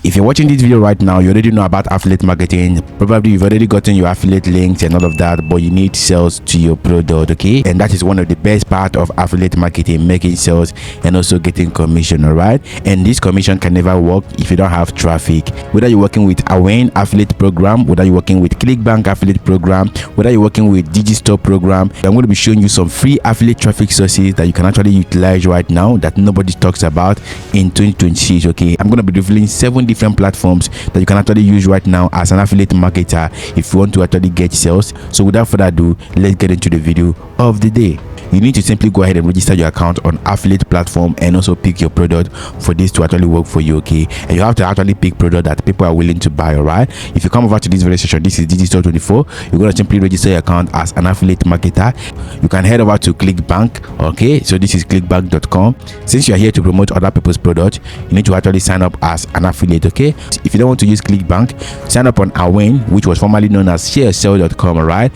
If you're watching this video right now, you already know about affiliate marketing. Probably you've already gotten your affiliate links and all of that, but you need sales to your product, okay? And that is one of the best part of affiliate marketing, making sales and also getting commission, all right? And this commission can never work if you don't have traffic. Whether you're working with Awin affiliate program, whether you're working with ClickBank affiliate program, whether you're working with Digistore program, I'm going to be showing you some free affiliate traffic sources that you can actually utilize right now that nobody talks about in 2026, okay? I'm going to be revealing 7 different platforms that you can actually use right now as an affiliate marketer if you want to actually get sales. So without further ado, let's get into the video of the day. You need to simply go ahead and register your account on affiliate platform and also pick your product for this to actually work for you, okay? And you have to actually pick product that people are willing to buy, all right? If you come over to this video session, this is Digistore 24, you're going to simply register your account as an affiliate marketer. You can head over to ClickBank, okay? So this is clickbank.com. Since you're here to promote other people's product, you need to actually sign up as an affiliate, okay? If you don't want to use ClickBank, sign up on Awin, which was formerly known as sharesell.com, all right?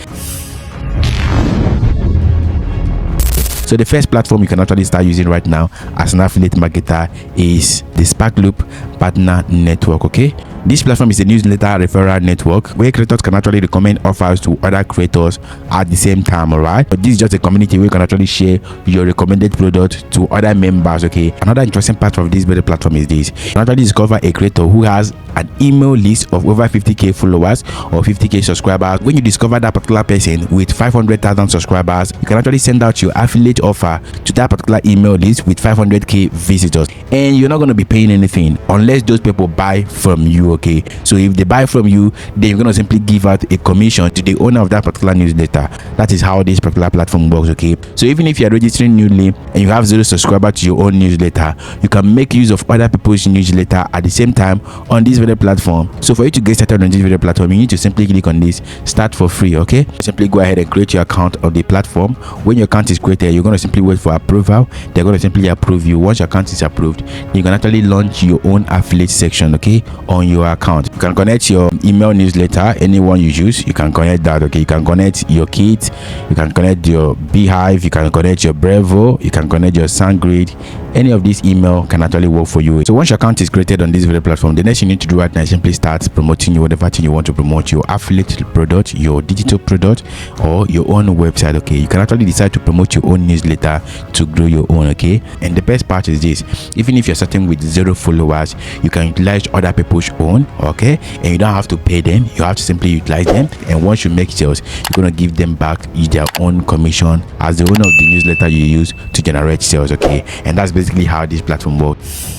So the first platform you can actually start using right now as an affiliate marketer is the SparkLoop Partner Network, okay? This platform is a newsletter referral network where creators can actually recommend offers to other creators at the same time, all right? But this is just a community where you can actually share your recommended product to other members, okay? Another interesting part of this very platform is this. You can actually discover a creator who has an email list of over 50k followers or 50k subscribers. When you discover that particular person with 500,000 subscribers, you can actually send out your affiliate offer to that particular email list with 500k visitors, and you're not going to be paying anything unless those people buy from you, okay? So if they buy from you, then you're going to simply give out a commission to the owner of that particular newsletter. That is how this particular platform works, okay? So even if you're registering newly and you have 0 subscribers to your own newsletter, you can make use of other people's newsletter at the same time on this very platform. So for you to get started on this very platform, you need to simply click on this start for free, okay? Simply go ahead and create your account on the platform. When your account is created, you're going to simply wait for approval. They're going to simply approve you. Once your account is approved, you can actually launch your own affiliate section, okay, on your account. You can connect your email newsletter, anyone you use, you can connect that, okay? You can connect your Kit, you can connect your Beehive, you can connect your Brevo, you can connect your SandGrid. Any of these email can actually work for you. So once your account is created on this very platform, the next you need to do right now is simply start promoting your whatever thing you want to promote, your affiliate product, your digital product, or your own website, okay? You can actually decide to promote your own newsletter to grow your own, okay? And the best part is this: even if you're starting with 0 followers, you can utilize other people's own, okay? And you don't have to pay them, you have to simply utilize them. And once you make sales, you're going to give them back their own commission as the owner of the newsletter you use to generate sales, okay? And that's basically how this platform works.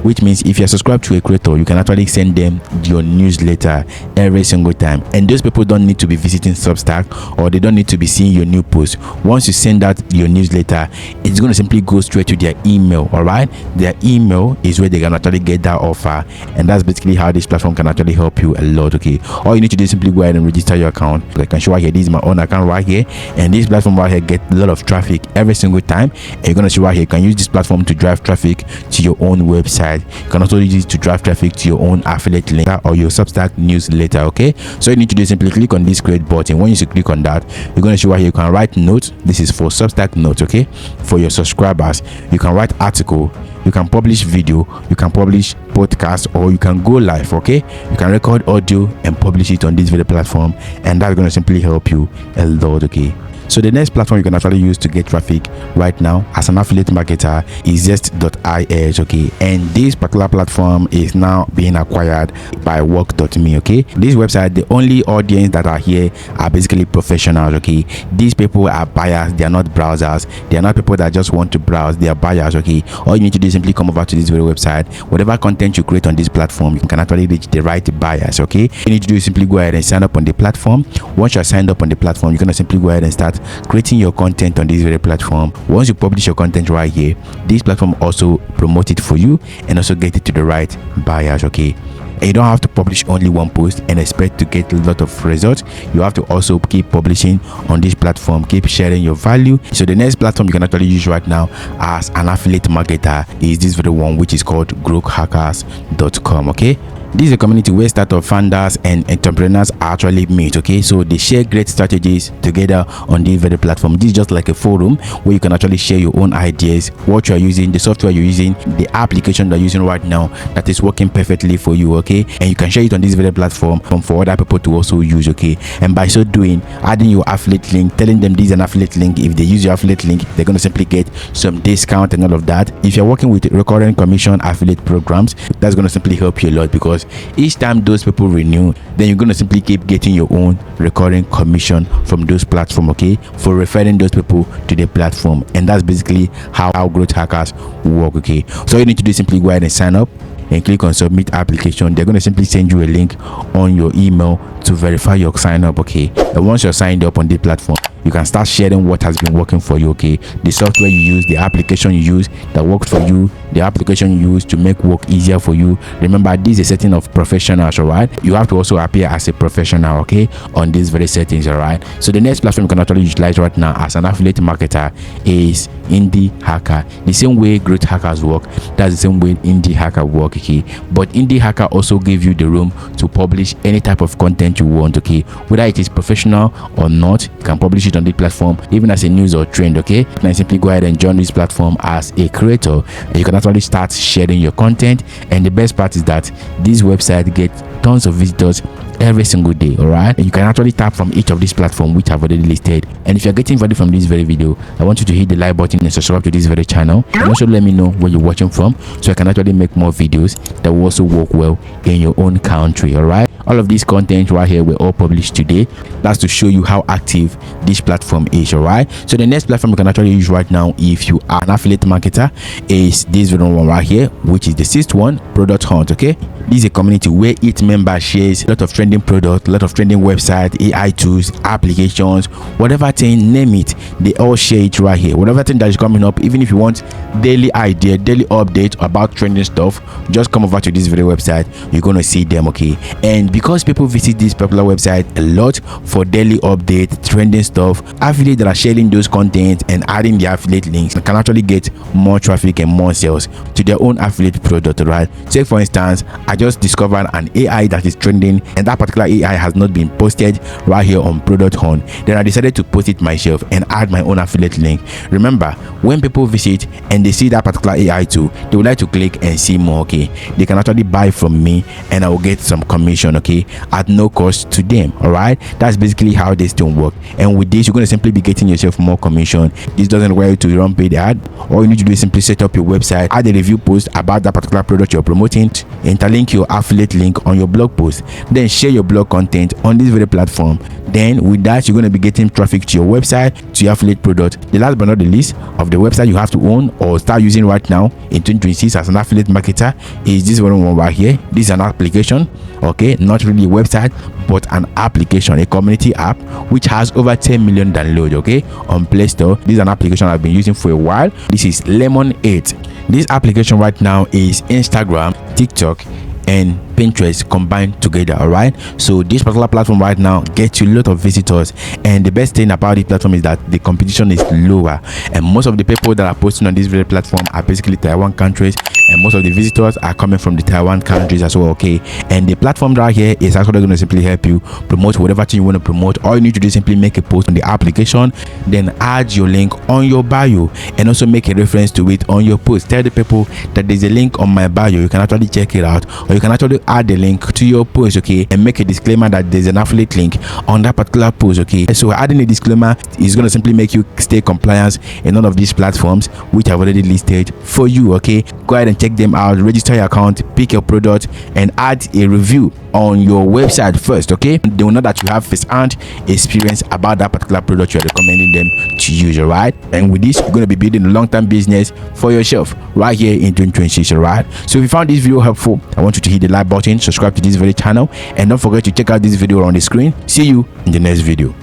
Which means if you're subscribed to a creator, you can actually send them your newsletter every single time, and those people don't need to be visiting Substack, or they don't need to be seeing your new post. Once you send out your newsletter, it's going to simply go straight to their email, all right? Their email is where they can actually get that offer, and that's basically how this platform can actually help you a lot, okay? All you need to do is simply go ahead and register your account. I can show right here, this is my own account right here, and this platform right here get a lot of traffic every single time. And you're going to see right here, you can use this platform to drive traffic to your own website. You can also use it to drive traffic to your own affiliate link or your Substack newsletter, okay? So you need to do is simply click on this create button. When you click on that, you're going to see where you can write notes. This is for Substack notes, okay? For your subscribers, you can write article, you can publish video, you can publish podcast, or you can go live, okay? You can record audio and publish it on this video platform, and that's going to simply help you a lot, okay? So the next platform you can actually use to get traffic right now as an affiliate marketer is Zest.is, okay? And this particular platform is now being acquired by Work.me, okay? This website, the only audience that are here are basically professionals, okay? These people are buyers, they are not browsers. They are not people that just want to browse, they are buyers, okay? All you need to do is simply come over to this very website. Whatever content you create on this platform, you can actually reach the right buyers, okay? All you need to do is simply go ahead and sign up on the platform. Once you're signed up on the platform, you're going to simply go ahead and start creating your content on this very platform. Once you publish your content right here, this platform also promote it for you and also get it to the right buyers, okay? And you don't have to publish only one post and expect to get a lot of results. You have to also keep publishing on this platform, keep sharing your value. So the next platform you can actually use right now as an affiliate marketer is this very one, which is called growhackers.com, okay? This is a community where startup founders and entrepreneurs actually meet. Okay, so they share great strategies together on this very platform. This is just like a forum where you can actually share your own ideas, what you are using, the software you're using, the application that you're using right now that is working perfectly for you. Okay, and you can share it on this very platform for other people to also use. Okay, and by so doing, adding your affiliate link, telling them this is an affiliate link. If they use your affiliate link, they're going to simply get some discount and all of that. If you're working with recurring commission affiliate programs, that's going to simply help you a lot, because each time those people renew, then you're going to simply keep getting your own recurring commission from those platforms, okay, for referring those people to the platform. And that's basically how growth hackers work. Okay, so you need to do is simply go ahead and sign up and click on submit application. They're going to simply send you a link on your email to verify your sign up. Okay, and once you're signed up on the platform, you can start sharing what has been working for you. Okay, the software you use, the application you use that works for you, the application you use to make work easier for you. Remember, this is a setting of professionals. All right, you have to also appear as a professional, okay, on these very settings. All right, so the next platform you can actually utilize right now as an affiliate marketer is Indie Hacker. The same way growth hackers work, that's the same way Indie Hacker work. Okay, but Indie Hacker also give you the room to publish any type of content you want. Okay, whether it is professional or not, you can publish it on the platform, even as a news or trend. Okay, now simply go ahead and join this platform as a creator, and you can actually start sharing your content. And the best part is that this website gets tons of visitors every single day. All right, and you can actually tap from each of these platforms which I've already listed. And if you're getting value from this very video, I want you to hit the like button and subscribe to this very channel, and also let me know where you're watching from, so I can actually make more videos that will also work well in your own country. All right, all of these content right here were all published today. That's to show you how active this platform is. All right, so the next platform you can actually use right now if you are an affiliate marketer is this very one right here, which is the sixth one, Product Hunt. Okay, this is a community where each member shares a lot of trending products, a lot of trending websites, AI tools, applications, whatever thing, name it, they all share it right here. Whatever thing that is coming up, even if you want daily idea, daily update about trending stuff, just come over to this very website, you're going to see them. Okay, and because people visit this popular website a lot for daily update, trending stuff, affiliates that are sharing those content and adding the affiliate links can actually get more traffic and more sales to their own affiliate product. Right, say for instance, I just discovered an AI that is trending, and that particular AI has not been posted right here on Product Hunt. Then I decided to post it myself and add my own affiliate link. Remember, when people visit and they see that particular AI tool, they would like to click and see more. Okay, they can actually buy from me and I will get some commission, okay, at no cost to them. All right, that's basically how this thing work. And with this, you're going to simply be getting yourself more commission. This doesn't require you to run paid ad. All you need to do is simply set up your website, add a review post about that particular product you're promoting, interlink your affiliate link on your blog post, then share your blog content on this very platform. Then with that, you're going to be getting traffic to your website, to your affiliate product. The last but not the least of the website you have to own or start using right now in 2026 as an affiliate marketer is this one right here. This is an application, okay, not really a website, but an application, a community app which has over 10 million downloads, okay, on Play Store. This is an application I've been using for a while. This is Lemon 8. This application right now is Instagram, TikTok, and Pinterest combined together. All right, so this particular platform right now gets you a lot of visitors, and the best thing about this platform is that the competition is lower, and most of the people that are posting on this very platform are basically Taiwan countries, and most of the visitors are coming from the Taiwan countries as well. Okay, and the platform right here is actually going to simply help you promote whatever thing you want to promote. All you need to do is simply make a post on the application, then add your link on your bio, and also make a reference to it on your post. Tell the people that there's a link on my bio, you can actually check it out, or you can actually add the link to your post, okay, and make a disclaimer that there's an affiliate link on that particular post. Okay, so adding a disclaimer is going to simply make you stay compliant in all of these platforms which I've already listed for you. Okay, go ahead and check them out, register your account, pick your product, and add a review on your website first. Okay, they will know that you have first-hand experience about that particular product you're recommending them to use. All right, and with this, you're going to be building a long-term business for yourself right here in 2026. All right, so if you found this video helpful, I want you to hit the like button, subscribe to this very channel, and don't forget to check out this video on the screen. See you in the next video.